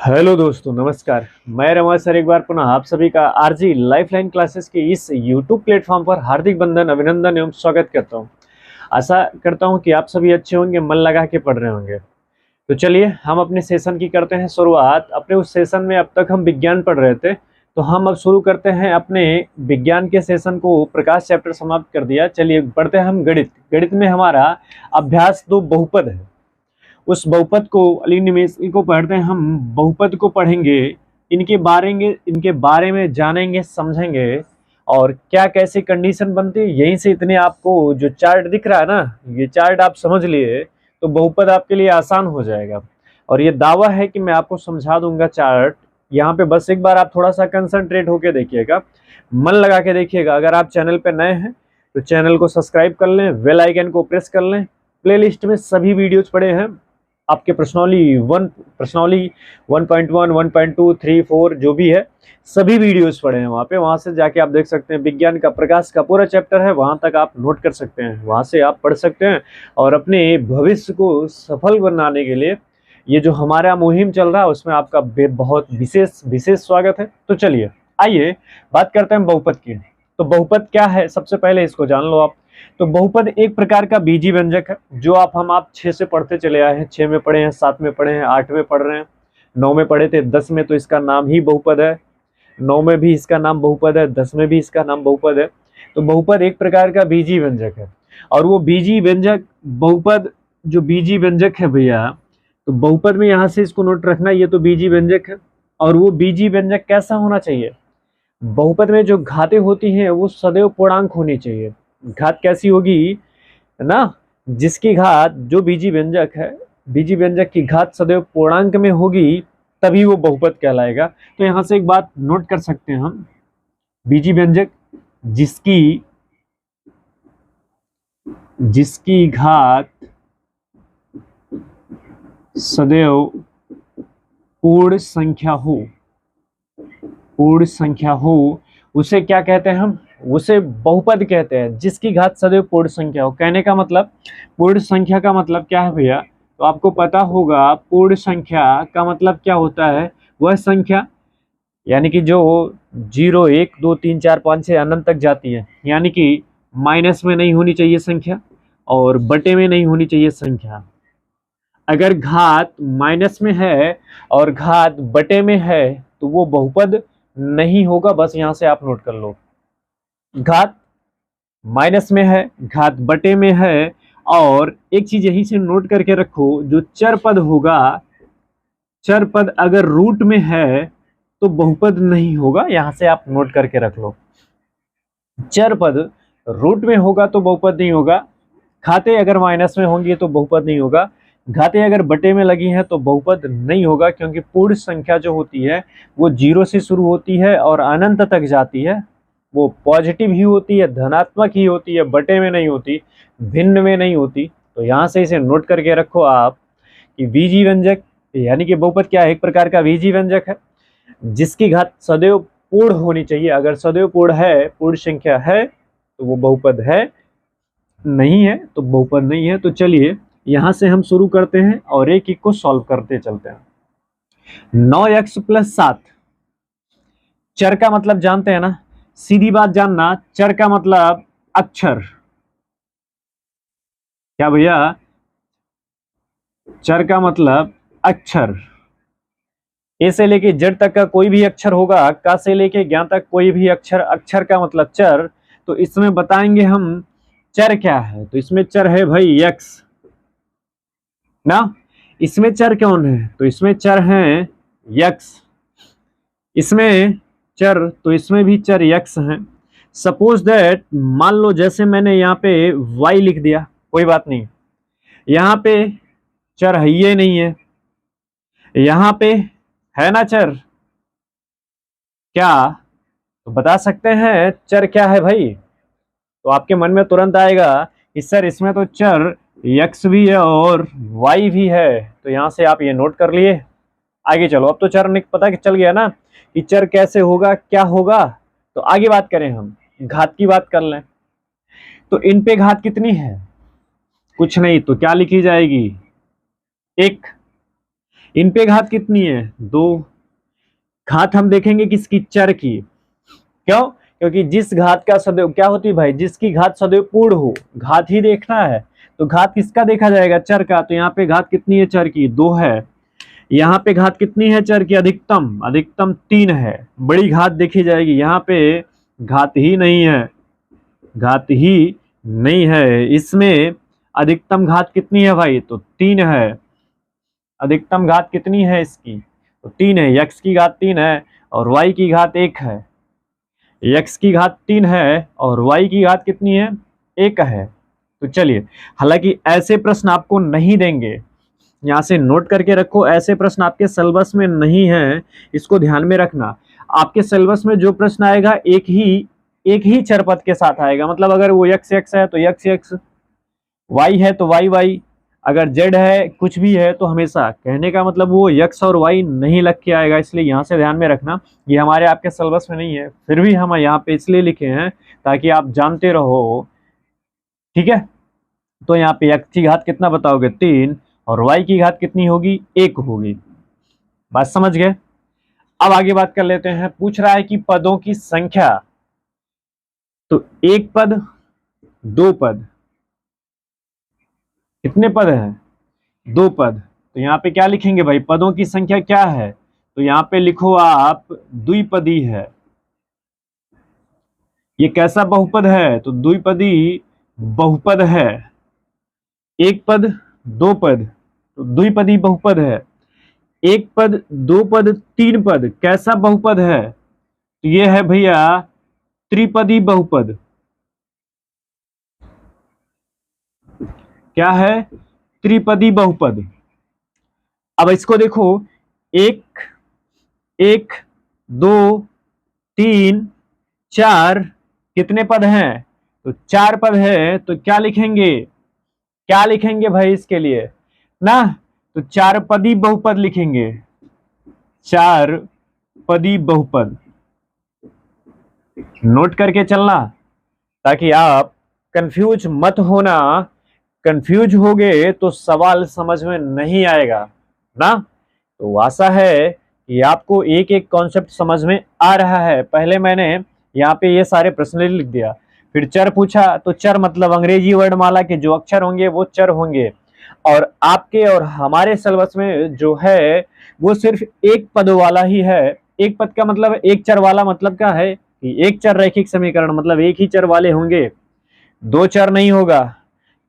Hello दोस्तों, नमस्कार। मैं रमेश सर एक बार पुनः आप सभी का आरजी लाइफलाइन क्लासेस के इस यूट्यूब प्लेटफॉर्म पर हार्दिक बंधन अभिनंदन एवं स्वागत करता हूं। आशा करता हूं कि आप सभी अच्छे होंगे, मन लगा के पढ़ रहे होंगे। तो चलिए हम अपने सेशन की करते हैं शुरुआत। अपने उस सेशन में अब तक हम विज्ञान पढ़ रहे थे, तो हम अब शुरू करते हैं अपने विज्ञान के सेशन को। प्रकाश चैप्टर समाप्त कर दिया, चलिए पढ़ते हैं हम गणित। गणित में हमारा अभ्यास 2 बहुपद है। उस बहुपद को एलिमिनेशन को पढ़ते हैं हम। बहुपद को पढ़ेंगे, इनके बारे में जानेंगे, समझेंगे और क्या कैसे कंडीशन बनती है। यहीं से इतने आपको जो चार्ट दिख रहा है ना, ये चार्ट आप समझ लिए तो बहुपद आपके लिए आसान हो जाएगा। और ये दावा है कि मैं आपको समझा दूंगा चार्ट। यहाँ पे बस एक बार आप थोड़ा सा कंसंट्रेट होके देखिएगा, मन लगा के देखिएगा। अगर आप चैनल पे नए हैं तो चैनल को सब्सक्राइब कर लें, बेल आइकन को प्रेस कर लें। प्लेलिस्ट में सभी वीडियोज पड़े हैं आपके। प्रश्नौली 1.1, 1.2, 3, 4 जो भी है सभी वीडियोस पड़े हैं वहाँ पे। वहाँ से जाके आप देख सकते हैं। विज्ञान का प्रकाश का पूरा चैप्टर है, वहाँ तक आप नोट कर सकते हैं, वहाँ से आप पढ़ सकते हैं। और अपने भविष्य को सफल बनाने के लिए ये जो हमारा मुहिम चल रहा है उसमें आपका बहुत विशेष स्वागत है। तो चलिए आइए बात करते हैं बहुपद की। तो बहुपद क्या है, सबसे पहले इसको जान लो आप। तो बहुपद एक प्रकार का बीजी व्यंजक है जो आप 6 से पढ़ते चले आए हैं। 6 में पढ़े हैं, 7 में पढ़े हैं, 8 में पढ़ रहे हैं, 9 में पढ़े थे, 10 में तो इसका नाम ही बहुपद है। 9 में भी इसका नाम बहुपद है, 10 में भी इसका नाम बहुपद है। तो बहुपद एक प्रकार का बीजी व्यंजक है। और वो बीजी व्यंजक बहुपद जो बीजी व्यंजक है भैया, तो बहुपद में यहाँ से इसको नोट रखना, ये तो बीजी व्यंजक है। और वो बीजी व्यंजक कैसा होना चाहिए? बहुपद में जो घातें होती हैं वो सदैव पूर्णांक होनी चाहिए। घात कैसी होगी, है ना? जिसकी घात, जो बीजी व्यंजक है, बीजी व्यंजक की घात सदैव पूर्णांक में होगी तभी वो बहुपद कहलाएगा। तो यहाँ से एक बात नोट कर सकते हैं हम, बीजी व्यंजक जिसकी घात सदैव पूर्ण संख्या हो, उसे क्या कहते हैं हम? उसे बहुपद कहते हैं। जिसकी घात सदैव पूर्ण संख्या हो, कहने का मतलब पूर्ण संख्या का मतलब क्या है भैया? तो आपको पता होगा पूर्ण संख्या का मतलब क्या होता है। वह संख्या यानी कि जो 0, 1, 2, 3, 4, 5, 6 अनंत तक जाती है, यानी कि माइनस में नहीं होनी चाहिए संख्या और बटे में नहीं होनी चाहिए संख्या। अगर घात माइनस में है और घात बटे में है तो वो बहुपद नहीं होगा। बस यहां से आप नोट कर लो, घात माइनस में है, घात बटे में है। और एक चीज यहीं से नोट करके रखो, जो चर पद होगा, चर पद अगर रूट में है तो बहुपद नहीं होगा। यहां से आप नोट करके रख लो, चर पद रूट में होगा तो बहुपद नहीं होगा। घातें अगर माइनस में होंगी तो बहुपद नहीं होगा। घातें अगर बटे में लगी हैं तो बहुपद नहीं होगा, क्योंकि पूर्ण संख्या जो होती है वो 0 से शुरू होती है और अनंत तक जाती है। वो पॉजिटिव ही होती है, धनात्मक ही होती है, बटे में नहीं होती, भिन्न में नहीं होती। तो यहाँ से इसे नोट करके रखो आप कि बीजी व्यंजक यानी कि बहुपद क्या है? एक प्रकार का बीजी व्यंजक है जिसकी घात सदैव पूर्ण होनी चाहिए। अगर सदैव पूर्ण है, पूर्ण संख्या है तो वो बहुपद है, नहीं है तो बहुपद नहीं है। तो चलिए यहां से हम शुरू करते हैं और एक एक को सॉल्व करते चलते हैं। 9x + 7, चर का मतलब जानते हैं ना? सीधी बात जानना, चर का मतलब अक्षर। क्या भैया? चर का मतलब अक्षर। ए से लेके जेड तक का कोई भी अक्षर होगा, का से लेके ज्ञान तक कोई भी अक्षर, अक्षर का मतलब चर। तो इसमें बताएंगे हम चर क्या है। तो इसमें चर है भाई यक्स ना। इसमें चर कौन है? तो इसमें चर है यक्स। इसमें चर, तो इसमें भी चर यक्स हैं। सपोज दैट, मान लो जैसे मैंने यहाँ पे y लिख दिया, कोई बात नहीं। यहाँ पे चर है, ये नहीं है, यहाँ पे है ना चर। क्या? तो बता सकते हैं चर क्या है भाई? तो आपके मन में तुरंत आएगा कि सर इसमें तो चर यक्स भी है और वाई भी है। तो यहां से आप ये नोट कर लिए, आगे चलो। अब तो चर पता चल गया ना कि चर कैसे होगा, क्या होगा। तो आगे बात करें, हम घात की बात कर लें। तो इन पे घात कितनी है? कुछ नहीं, तो क्या लिखी जाएगी? 1। इन पे घात कितनी है? 2। घात हम देखेंगे किसकी? चर की। क्यों? क्योंकि जिस घात का सदैव क्या होती है भाई, जिसकी घात सदैव पूर्ण हो, घात ही देखना है, तो घात किसका देखा जाएगा? चर का। तो यहाँ पे घात कितनी है चर की? 2 है। यहाँ पे घात कितनी है चर की? अधिकतम, अधिकतम 3 है। बड़ी घात देखी जाएगी, यहाँ पे घात ही नहीं है, घात ही नहीं है इसमें। अधिकतम घात कितनी है भाई? तो 3 है। अधिकतम घात कितनी है इसकी? तो 3 है। यक्स की घात 3 है और वाई की घात 1 है। यक्स की घात 3 है और वाई की घात कितनी है? 1 है। तो चलिए, हालांकि ऐसे प्रश्न आपको नहीं देंगे, यहाँ से नोट करके रखो, ऐसे प्रश्न आपके सिलेबस में नहीं है, इसको ध्यान में रखना। आपके सिलेबस में जो प्रश्न आएगा एक ही चर पद के साथ आएगा। मतलब अगर वो यक्स यक्स है तो यक्स यक्स, वाई है तो वाई वाई, अगर जेड है कुछ भी है तो हमेशा, कहने का मतलब वो यक्स और वाई नहीं लग के आएगा। इसलिए यहाँ से ध्यान में रखना, ये हमारे आपके सिलेबस में नहीं है, फिर भी हम यहाँ पे इसलिए लिखे हैं ताकि आप जानते रहो। ठीक है, तो यहाँ पे x की घात कितना बताओगे? 3, और y की घात कितनी होगी? 1 होगी। बात समझ गए? अब आगे बात कर लेते हैं। पूछ रहा है कि पदों की संख्या, तो एक पद, दो पद, कितने पद हैं? 2 पद। तो यहाँ पे क्या लिखेंगे भाई? पदों की संख्या क्या है? तो यहाँ पे लिखो आप द्विपदी है। ये कैसा बहुपद है? तो द्विपदी बहुपद है। एक पद, दो पद, तो द्विपदी बहुपद है। एक पद, दो पद, 3 पद, कैसा बहुपद है? तो ये है भैया त्रिपदी बहुपद। क्या है? त्रिपदी बहुपद। अब इसको देखो, एक, एक, दो, 3, 4, कितने पद हैं? तो 4 पद है। तो क्या लिखेंगे? क्या लिखेंगे भाई इसके लिए ना? तो 4 पदी बहुपद लिखेंगे। 4 पदी बहुपद नोट करके चलना, ताकि आप कंफ्यूज मत होना। कंफ्यूज होगे तो सवाल समझ में नहीं आएगा ना। तो आशा है कि आपको एक एक कॉन्सेप्ट समझ में आ रहा है। पहले मैंने यहाँ पे ये सारे प्रश्न लिख दिया, फिर चर पूछा, तो चर मतलब अंग्रेजी वर्णमाला के जो अक्षर होंगे वो चर होंगे। और आपके और हमारे सिलेबस में जो है वो सिर्फ एक पद वाला ही है। एक पद का मतलब एक चर वाला मतलब क्या है? कि एक चर रैखिक समीकरण, मतलब एक ही चर वाले होंगे, दो चर नहीं होगा।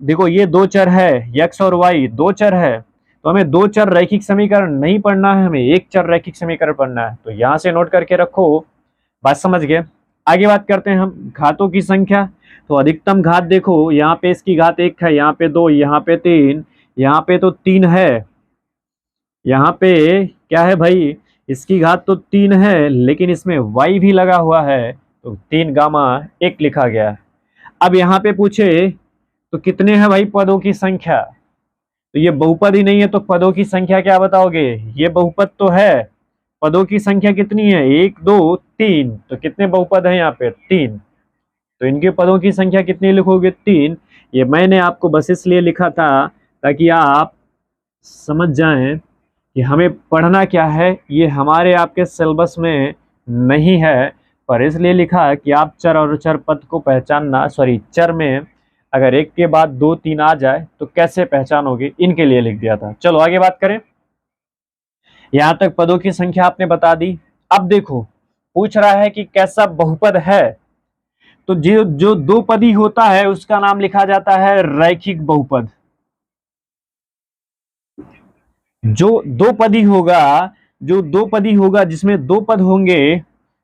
देखो ये 2 चर है, यक्स और वाई 2 चर है, तो हमें 2 चर रैखिक समीकरण नहीं पढ़ना है, हमें एक चर रैखिक समीकरण पढ़ना है। तो यहां से नोट करके रखो। बात समझ गए? आगे बात करते हैं हम घातों की संख्या। तो अधिकतम घात देखो, यहाँ पे इसकी घात 1 है, यहाँ पे 2, यहाँ पे 3, यहाँ पे तो 3 है। यहाँ पे क्या है भाई? इसकी घात तो 3 है, लेकिन इसमें y भी लगा हुआ है, तो 3 गामा 1 लिखा गया। अब यहाँ पे पूछे तो कितने हैं भाई पदों की संख्या? तो ये बहुपद ही नहीं है, तो पदों की संख्या क्या बताओगे? ये बहुपद तो है। पदों की संख्या कितनी है? 1, 2, 3, तो कितने बहुपद हैं यहाँ पे? 3। तो इनके पदों की संख्या कितनी लिखोगे? 3। ये मैंने आपको बस इसलिए लिखा था ताकि आप समझ जाएं कि हमें पढ़ना क्या है। ये हमारे आपके सिलेबस में नहीं है, पर इसलिए लिखा कि आप चर और चर पद को पहचानना, सॉरी चर में अगर एक के बाद 2, 3 आ जाए तो कैसे पहचानोगे, इनके लिए लिख दिया था। चलो आगे बात करें। यहां तक पदों की संख्या आपने बता दी। अब देखो, पूछ रहा है कि कैसा बहुपद है? तो जो जो दो पदी होता है उसका नाम लिखा जाता है रैखिक बहुपद। जो दो पदी होगा, जो दो पदी होगा जिसमें 2 पद होंगे,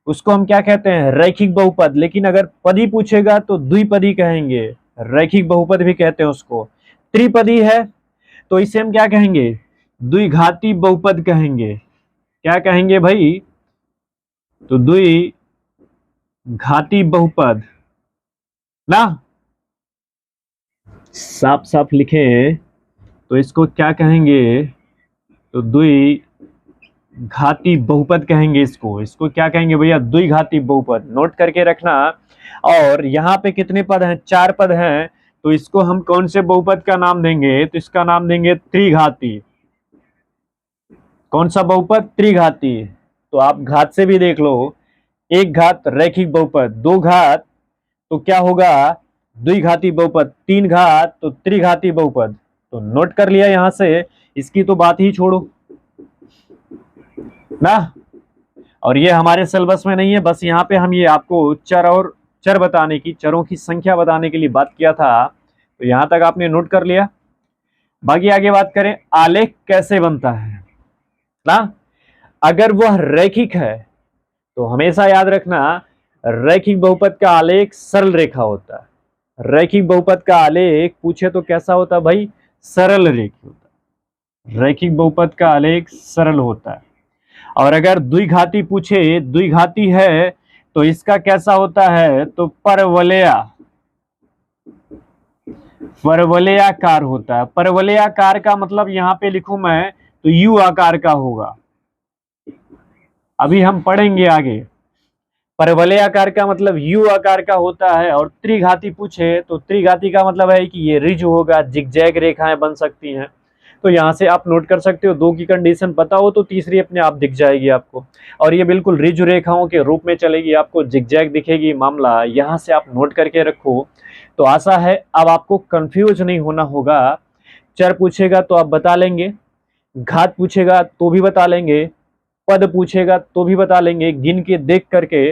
उसको हम क्या कहते हैं? रैखिक बहुपद। लेकिन अगर पदी पूछेगा तो द्विपदी कहेंगे, रैखिक बहुपद भी कहते हैं उसको। त्रिपदी है तो इसे हम क्या कहेंगे? द्विघाती बहुपद कहेंगे। क्या कहेंगे भाई? तो द्विघाती बहुपद ना। साफ साफ लिखें तो इसको क्या कहेंगे? तो द्विघाती बहुपद कहेंगे। इसको इसको क्या कहेंगे भैया? द्विघाती बहुपद। नोट करके रखना। और यहाँ पे कितने पद हैं? 4 पद हैं, तो इसको हम कौन से बहुपद का नाम देंगे? तो इसका नाम देंगे त्रिघाती। कौन सा बहुपद? त्रिघाती। तो आप घात से भी देख लो, एक घात रैखिक बहुपद, दो घात तो क्या होगा? द्विघाती बहुपद, तीन घात तो त्रिघाती बहुपद। तो नोट कर लिया यहां से, इसकी तो बात ही छोड़ो ना। और ये हमारे सिलेबस में नहीं है, बस यहाँ पे हम ये आपको चर और चर बताने की, चरों की संख्या बताने के लिए बात किया था। तो यहां तक आपने नोट कर लिया। बाकी आगे बात करें, आलेख कैसे बनता है ना। अगर वह रैखिक है तो हमेशा याद रखना, रैखिक बहुपद का आलेख सरल रेखा होता है। रैखिक बहुपद का आलेख पूछे तो कैसा होता है भाई? सरल रेखी होता है। रैखिक बहुपद का आलेख सरल होता है। और अगर द्विघाती पूछे, द्विघाती है तो इसका कैसा होता है? तो परवलयाकार होता है। परवलयाकार का मतलब यहां पे लिखूं मैं तो यू आकार का होगा, अभी हम पढ़ेंगे आगे। परवलयाकार का मतलब यू आकार का होता है। और त्रिघाती पूछे तो त्रिघाती का मतलब है कि ये रिज होगा, जिगजैग रेखाएं बन सकती हैं। तो यहां से आप नोट कर सकते हो, दो की कंडीशन पता हो तो तीसरी अपने आप दिख जाएगी आपको। और ये बिल्कुल रिज रेखाओं के रूप में चलेगी, आपको जिगजैग दिखेगी। मामला यहां से आप नोट करके रखो। तो आशा है अब आपको कंफ्यूज नहीं होना होगा। चर पूछेगा तो आप बता लेंगे, घात पूछेगा तो भी बता लेंगे, पद पूछेगा तो भी बता लेंगे गिन के देख करके।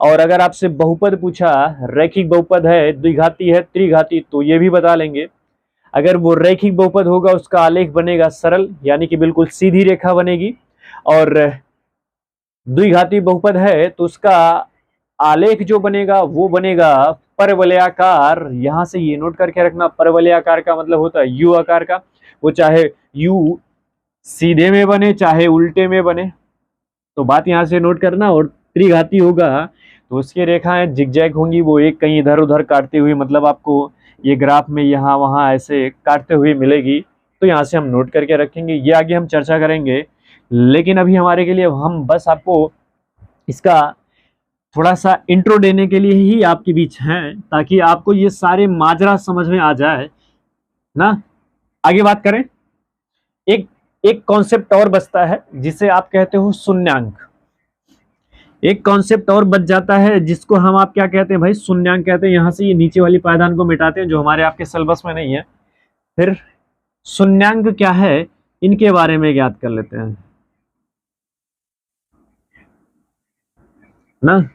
और अगर आपसे बहुपद पूछा, रैखिक बहुपद है, द्विघाती है, त्रिघाती, तो ये भी बता लेंगे। अगर वो रैखिक बहुपद होगा उसका आलेख बनेगा सरल, यानी कि बिल्कुल सीधी रेखा बनेगी। और द्विघाती बहुपद है तो उसका आलेख जो बनेगा वो बनेगा परवलयाकार। यहां से ये नोट करके रखना, परवलयाकार का मतलब होता है यू आकार का। वो चाहे यू सीधे में बने चाहे उल्टे में बने, तो बात यहां से नोट करना। और त्रिघाती होगा तो उसकी रेखाएं जिगजैग होंगी, वो एक कहीं इधर उधर काटती हुई, मतलब आपको ये ग्राफ में यहाँ वहाँ ऐसे काटते हुए मिलेगी। तो यहाँ से हम नोट करके रखेंगे, ये आगे हम चर्चा करेंगे। लेकिन अभी हमारे के लिए हम बस आपको इसका थोड़ा सा इंट्रो देने के लिए ही आपके बीच हैं, ताकि आपको ये सारे माजरा समझ में आ जाए ना। आगे बात करें, एक एक कॉन्सेप्ट और बचता है जिसे आप कहते हो शून्यांक। एक कॉन्सेप्ट और बच जाता है जिसको हम आप क्या कहते हैं भाई? शून्यांक कहते हैं। यहां से ये नीचे वाली पायदान को मिटाते हैं जो हमारे आपके सिलेबस में नहीं है। फिर शून्यांक क्या है, इनके बारे में ज्ञात कर लेते हैं ना।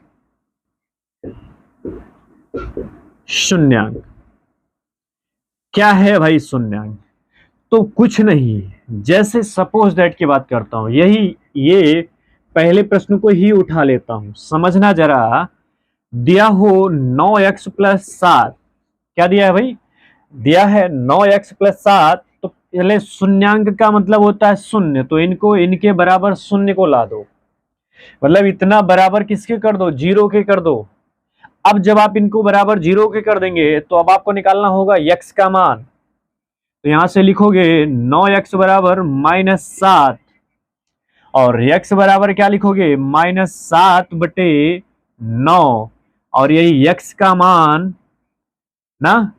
शून्यांक क्या है भाई? शून्यांक तो कुछ नहीं, जैसे सपोज दैट की बात करता हूं, ये पहले प्रश्न को ही उठा लेता हूं, समझना जरा। दिया हो 9x प्लस 7, क्या दिया है भाई? दिया है 9x प्लस 7। तो पहले शून्यांक का मतलब होता है शून्य, तो इनको इनके बराबर शून्य को ला दो, मतलब इतना बराबर किसके कर दो? जीरो के कर दो। अब जब आप इनको बराबर जीरो के कर देंगे तो अब आपको निकालना होगा x का मान। तो यहां से लिखोगे 9x बराबर -7, और x बराबर क्या लिखोगे? -7/9। और यही x का मान ना,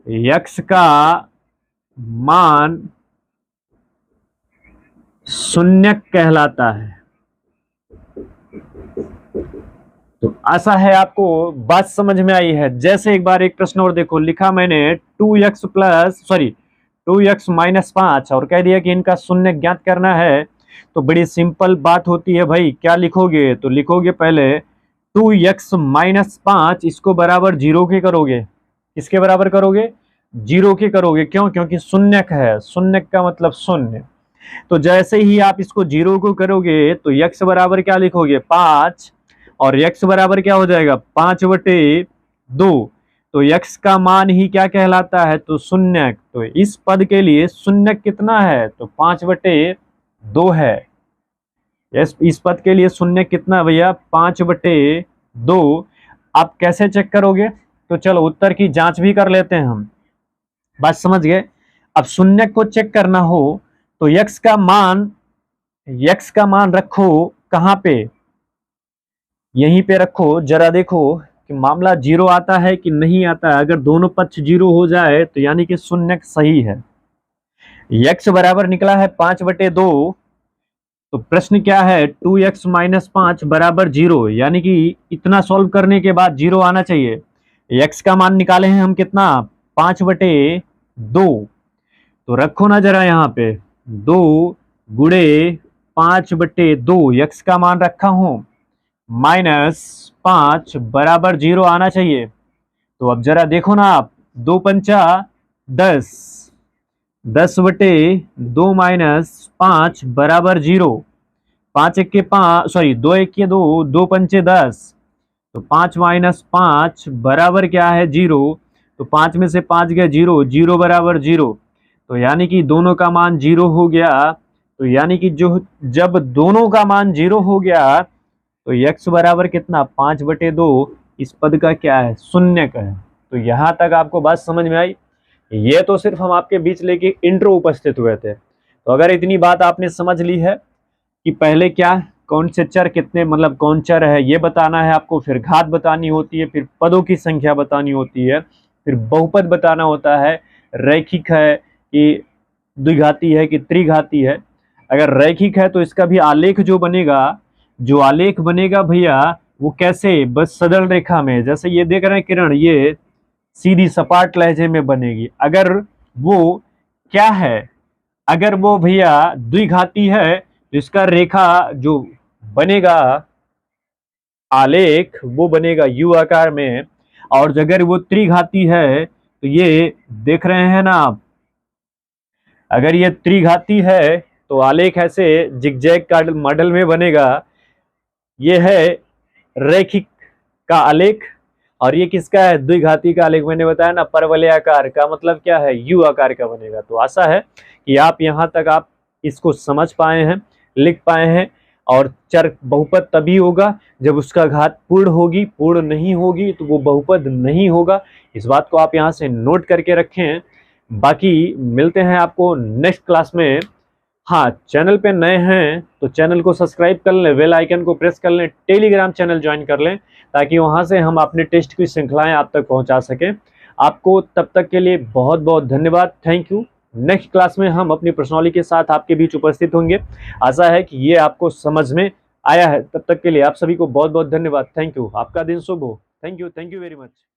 x का मान शून्यक कहलाता है। तो आशा है आपको बात समझ में आई है। जैसे एक बार एक प्रश्न और देखो, लिखा मैंने 2x -5 और कह दिया कि इनका शून्य ज्ञात करना है। तो बड़ी सिंपल बात होती है भाई, क्या लिखोगे? तो लिखोगे पहले 2x -5, इसको बराबर जीरो के करोगे। किसके बराबर करोगे? जीरो के करोगे। क्यों? क्योंकि शून्यक है, शून्यक का मतलब शून्य। तो जैसे ही आप इसको जीरो को करोगे तो x बराबर क्या लिखोगे? 5, और x बराबर क्या हो जाएगा? 5/2। तो x का मान ही क्या कहलाता है? तो शून्यक। तो इस पद के लिए शून्यक कितना है? तो 5/2 है। इस पद के लिए शून्य कितना है भैया? 5/2। आप कैसे चेक करोगे? तो चलो उत्तर की जांच भी कर लेते हैं हम, बात समझ गए। अब शून्य को चेक करना हो तो x का मान रखो कहां पे? यहीं पे रखो, जरा देखो कि मामला जीरो आता है कि नहीं आता है। अगर दोनों पक्ष जीरो हो जाए तो यानी कि शून्य सही है। x बराबर निकला है 5/2, तो प्रश्न क्या है, 2x माइनस 5 बराबर 0, यानी कि इतना सॉल्व करने के बाद 0 आना चाहिए। x का मान निकाले हैं हम कितना, 5/2। तो रखो ना जरा यहाँ पे 2 गुणे 5/2, x का मान रखा हूं, -5 बराबर 0 आना चाहिए। तो अब जरा देखो ना आप, 2×5 10, 10/2 -5 बराबर 0। 5×1 सॉरी 2×1 2, 2×5 10। तो 5 - 5 बराबर क्या है 0। तो 5 में से 5 गया 0, 0 बराबर 0। तो यानी कि दोनों का मान 0 हो गया। तो यानी कि जो जब दोनों का मान 0 हो गया तो x बराबर कितना, 5/2 इस पद का क्या है, शून्य का है। तो यहां तक आपको बात समझ में आई। ये तो सिर्फ हम आपके बीच लेके इंट्रो उपस्थित हुए थे। तो अगर इतनी बात आपने समझ ली है कि पहले क्या, कौन से चर कितने, मतलब कौन चर है ये बताना है आपको, फिर घात बतानी होती है, फिर पदों की संख्या बतानी होती है, फिर बहुपद बताना होता है, रैखिक है कि द्विघाती है कि त्रिघाती है। अगर रैखिक है तो इसका भी आलेख जो बनेगा, जो आलेख बनेगा भैया वो कैसे, बस सरल रेखा में, जैसे ये देख रहे हैं किरण, ये सीधी सपाट लहजे में बनेगी। अगर वो क्या है, अगर वो भैया द्विघाती है तो इसका रेखा जो बनेगा आलेख वो बनेगा यू आकार में। और अगर वो त्रिघाती है तो ये देख रहे हैं ना आप, अगर ये त्रिघाती है तो आलेख ऐसे जिगजैग का मॉडल में बनेगा। ये है रैखिक का आलेख, और ये किसका है, द्विघाती का आलेख। मैंने बताया ना परवलयाकार का मतलब क्या है, यू आकार का बनेगा। तो आशा है कि आप यहां तक आप इसको समझ पाए हैं, लिख पाए हैं। और चर बहुपद तभी होगा जब उसका घात पूर्ण होगी, पूर्ण नहीं होगी तो वो बहुपद नहीं होगा। इस बात को आप यहां से नोट करके रखें। बाकी मिलते हैं आपको नेक्स्ट क्लास में। हाँ, चैनल पे नए हैं तो चैनल को सब्सक्राइब कर लें, बेल आइकन को प्रेस कर लें, टेलीग्राम चैनल ज्वाइन कर लें, ताकि वहां से हम अपने टेस्ट की श्रृंखलाएं आप तक पहुंचा सकें। आपको तब तक के लिए बहुत बहुत धन्यवाद, थैंक यू। नेक्स्ट क्लास में हम अपनी प्रश्नावली के साथ आपके बीच उपस्थित होंगे। आशा है कि ये आपको समझ में आया है। तब तक के लिए आप सभी को बहुत बहुत धन्यवाद, थैंक यू। आपका दिन शुभ हो। Thank you very much.